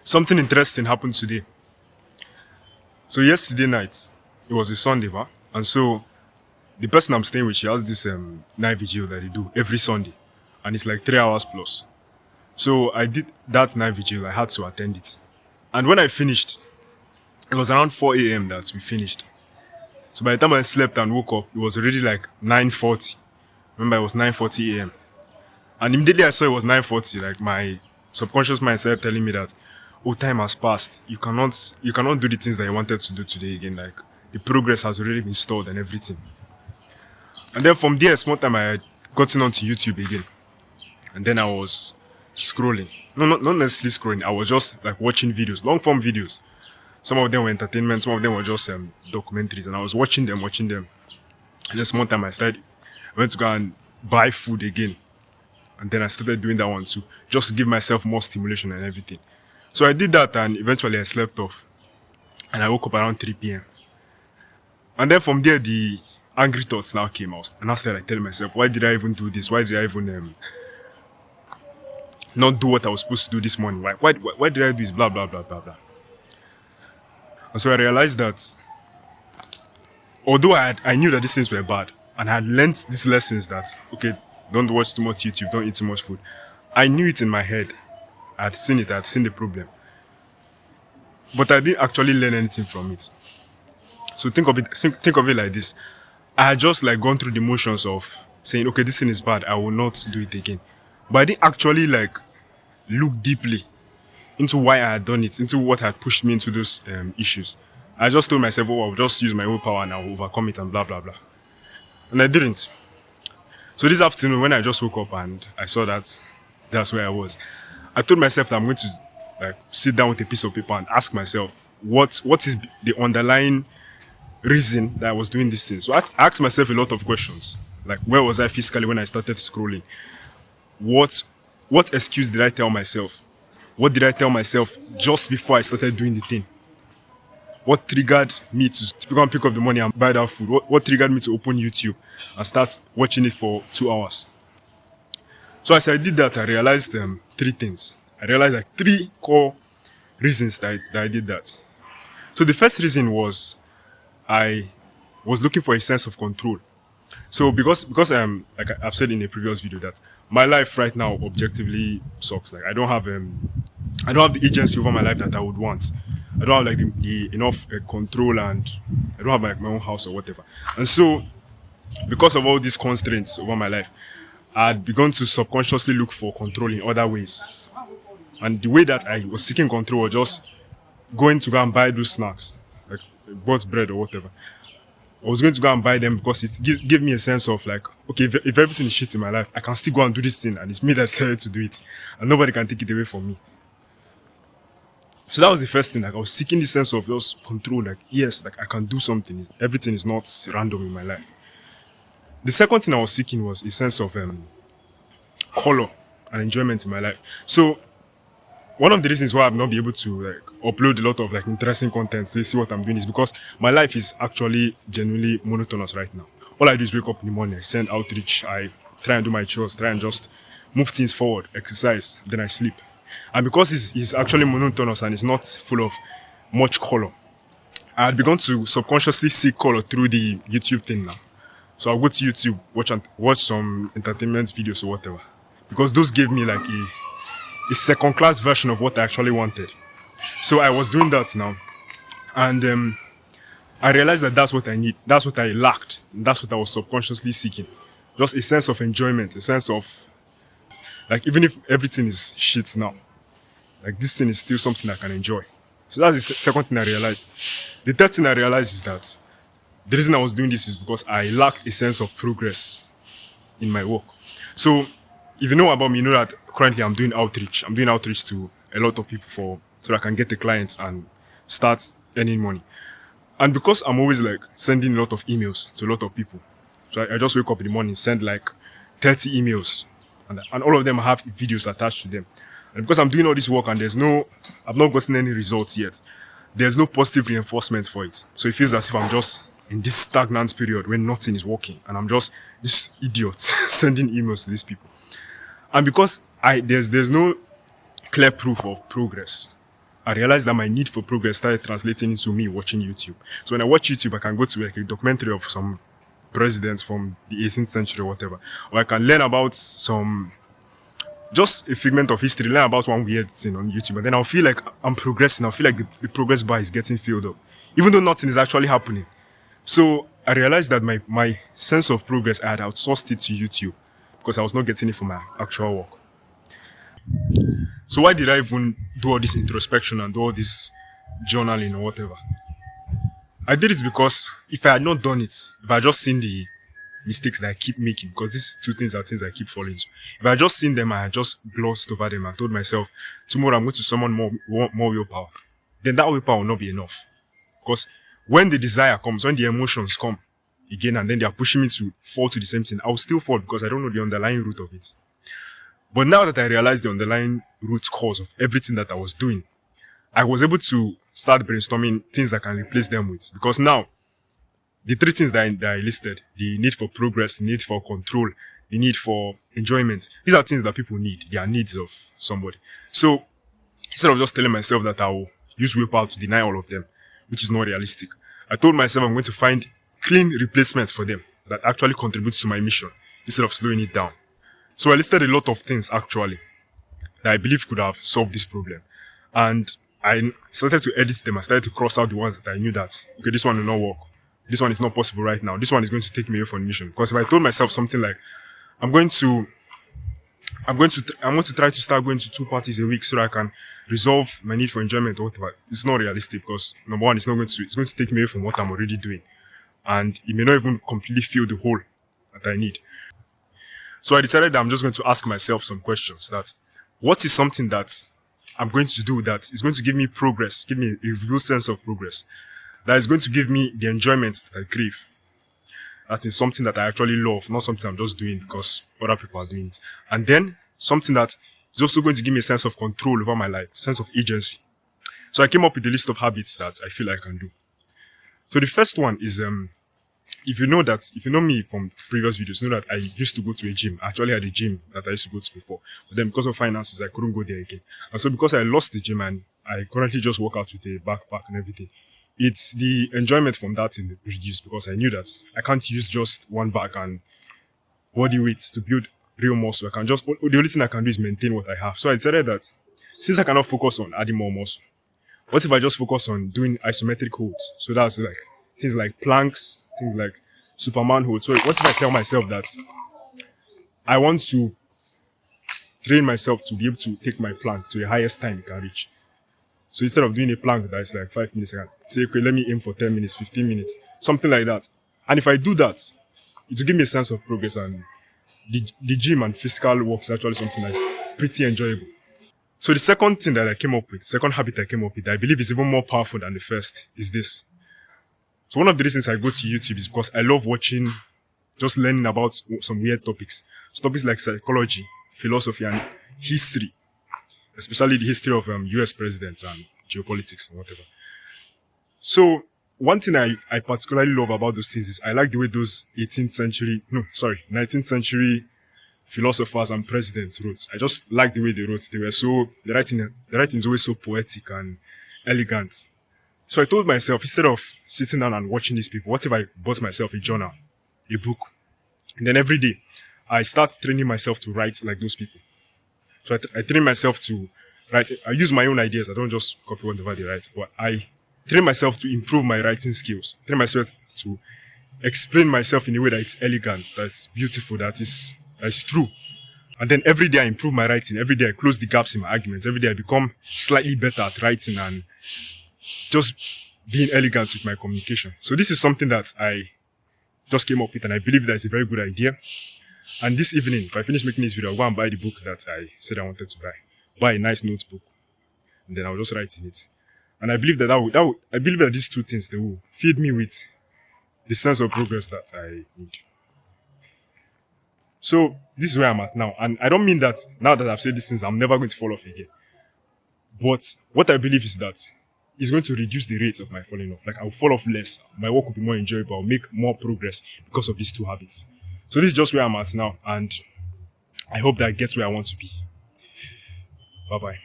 Something interesting happened today. So yesterday night, it was a Sunday, va? And so the person I'm staying with, she has this night vigil that they do every Sunday, and it's like 3 hours plus. So I did that night vigil. I had to attend it, and when I finished, it was around 4 a.m. that we finished. So by the time I slept and woke up, it was already like 9:40. Remember, it was 9:40 a.m. And immediately I saw it was 9:40. Like my subconscious mind started telling me that, oh, time has passed. You cannot do the things that you wanted to do today again. Like the progress has already been stored and everything. And then from there, small time I had gotten onto YouTube again, and then I was scrolling. No, not necessarily scrolling. I was just like watching videos, long form videos. Some of them were entertainment, some of them were just documentaries, and I was watching them. And then small time I went to go and buy food again, and then I started doing that one too, just to give myself more stimulation and everything. So I did that, and eventually I slept off, and I woke up around 3 p.m. And then from there, the angry thoughts now came out, and I started like telling myself, why did I even do this? Why did I even not do what I was supposed to do this morning? Why did I do this? Blah blah blah blah blah. And so I realized that although I knew that these things were bad, and I had learned these lessons that, okay, don't watch too much YouTube, don't eat too much food. I knew it in my head. I had seen it, I had seen the problem. But I didn't actually learn anything from it. So think of it like this. I had just like gone through the motions of saying, okay, this thing is bad, I will not do it again. But I didn't actually like look deeply into why I had done it, into what had pushed me into those issues. I just told myself, oh, I'll just use my willpower and I'll overcome it and blah, blah, blah. And I didn't. So this afternoon, when I just woke up and I saw that that's where I was, I told myself that I'm going to like sit down with a piece of paper and ask myself, what is the underlying reason that I was doing these things? So I asked myself a lot of questions. Like, where was I physically when I started scrolling? What excuse did I tell myself? What did I tell myself just before I started doing the thing? What triggered me to go and pick up the money and buy that food? What triggered me to open YouTube and start watching it for 2 hours? So as I did that, I realized 3 things. I realized like 3 core reasons that I did that. So the first reason was I was looking for a sense of control. So because like I've said in a previous video that my life right now objectively sucks. Like I don't have the agency over my life that I would want. I don't have like the enough control, and I don't have like my own house or whatever. And so because of all these constraints over my life, I had begun to subconsciously look for control in other ways. And the way that I was seeking control was just going to go and buy those snacks, like bought bread or whatever. I was going to go and buy them because it gave me a sense of like, okay, if everything is shit in my life, I can still go and do this thing, and it's me that decided to do it, and nobody can take it away from me. So that was the first thing. Like I was seeking this sense of just control. Like yes, like I can do something. Everything is not random in my life. The second thing I was seeking was a sense of color and enjoyment in my life. So one of the reasons why I've not been able to like upload a lot of like interesting content, see what I'm doing, is because my life is actually genuinely monotonous right now. All I do is wake up in the morning, I send outreach, I try and do my chores, try and just move things forward, exercise, then I sleep. And because it's actually monotonous and it's not full of much color, I had begun to subconsciously seek color through the YouTube thing now. So I'll go to YouTube, watch some entertainment videos or whatever, because those gave me like a second-class version of what I actually wanted. So I was doing that now, and I realized that that's what I need. That's what I lacked. That's what I was subconsciously seeking. Just a sense of enjoyment, a sense of like, even if everything is shit now, like this thing is still something I can enjoy. So that's the second thing I realized. The third thing I realized is that the reason I was doing this is because I lacked a sense of progress in my work. So if you know about me, you know that currently I'm doing outreach. I'm doing outreach to a lot of people so that I can get the clients and start earning money. And because I'm always like sending a lot of emails to a lot of people, so I just wake up in the morning, send like 30 emails, and all of them have videos attached to them. And because I'm doing all this work and I've not gotten any results yet, there's no positive reinforcement for it. So it feels as if I'm just in this stagnant period when nothing is working, and I'm just this idiot sending emails to these people. And because there's no clear proof of progress, I realized that my need for progress started translating into me watching YouTube. So when I watch YouTube, I can go to like a documentary of some presidents from the 18th century or whatever, or I can learn about some just a figment of history, learn about one weird thing on YouTube, and then I'll feel like I'm progressing. I'll feel like the progress bar is getting filled up, even though nothing is actually happening. So I realized that my sense of progress, I had outsourced it to YouTube because I was not getting it from my actual work. So why did I even do all this introspection and do all this journaling or whatever? I did it because if I had not done it, if I had just seen the mistakes that I keep making, because these two things are things I keep falling into. If I had just seen them, I had just glossed over them and told myself, tomorrow I'm going to summon more willpower, then that willpower will not be enough. Because when the desire comes, when the emotions come again, and then they are pushing me to fall to the same thing, I will still fall because I don't know the underlying root of it. But now that I realized the underlying root cause of everything that I was doing, I was able to start brainstorming things I can replace them with. Because now, the three things that I listed, the need for progress, the need for control, the need for enjoyment, these are things that people need. They are needs of somebody. So instead of just telling myself that I will use willpower to deny all of them, which is not realistic, I told myself I'm going to find clean replacements for them that actually contributes to my mission instead of slowing it down. So I listed a lot of things actually that I believe could have solved this problem. And I started to edit them. I started to cross out the ones that I knew that, okay, this one will not work. This one is not possible right now. This one is going to take me away from the mission. Because if I told myself something like, I'm going to try to start going to 2 parties a week so that I can resolve my need for enjoyment or whatever, it's not realistic because number one, it's going to take me away from what I'm already doing. And it may not even completely fill the hole that I need. So I decided that I'm just going to ask myself some questions. That what is something that I'm going to do that is going to give me progress, give me a real sense of progress, that is going to give me the enjoyment that I crave. That is something that I actually love, not something I'm just doing because other people are doing it. And then something that is also going to give me a sense of control over my life, sense of agency. So I came up with a list of habits that I feel I can do. So the first one is, if you know me from previous videos, you know that I used to go to a gym. I actually had a gym that I used to go to before. But then because of finances, I couldn't go there again. And so because I lost the gym and I currently just work out with a backpack and everything, it's the enjoyment from that in reduced because I knew that I can't use just one bag and body weight to build real muscle. The only thing I can do is maintain what I have. So I decided that since I cannot focus on adding more muscle, what if I just focus on doing isometric holds? So that's like things like planks, things like Superman holds. So what if I tell myself that I want to train myself to be able to take my plank to the highest time it can reach? So instead of doing a plank that is like 5 minutes, I can say, okay, let me aim for 10 minutes, 15 minutes, something like that. And if I do that, it will give me a sense of progress, and the gym and physical work is actually something that's pretty enjoyable. So the second thing that I came up with, second habit I came up with, that I believe is even more powerful than the first, is this. So one of the reasons I go to YouTube is because I love watching, just learning about some weird topics. So topics like psychology, philosophy, and history. Especially the history of US presidents and geopolitics and whatever. So one thing I particularly love about those things is I like the way those 19th century philosophers and presidents wrote. I just like the way they wrote. The writing is always so poetic and elegant. So I told myself, instead of sitting down and watching these people, what if I bought myself a journal, a book, and then every day I start training myself to write like those people. So I train myself to write. I use my own ideas. I don't just copy whatever they write. But I train myself to improve my writing skills. Train myself to explain myself in a way that it's elegant, that's beautiful, that is true. And then every day I improve my writing. Every day I close the gaps in my arguments. Every day I become slightly better at writing and just being elegant with my communication. So this is something that I just came up with, and I believe that it's a very good idea. And this evening, if I finish making this video, I'll go and buy the book that I said I wanted to buy. Buy a nice notebook. And then I'll just write in it. And I believe I believe that these two things, they will feed me with the sense of progress that I need. So this is where I'm at now. And I don't mean that now that I've said these things, I'm never going to fall off again. But what I believe is that it's going to reduce the rate of my falling off. Like I'll fall off less. My work will be more enjoyable. I'll make more progress because of these two habits. So this is just where I'm at now, and I hope that I get where I want to be. Bye-bye.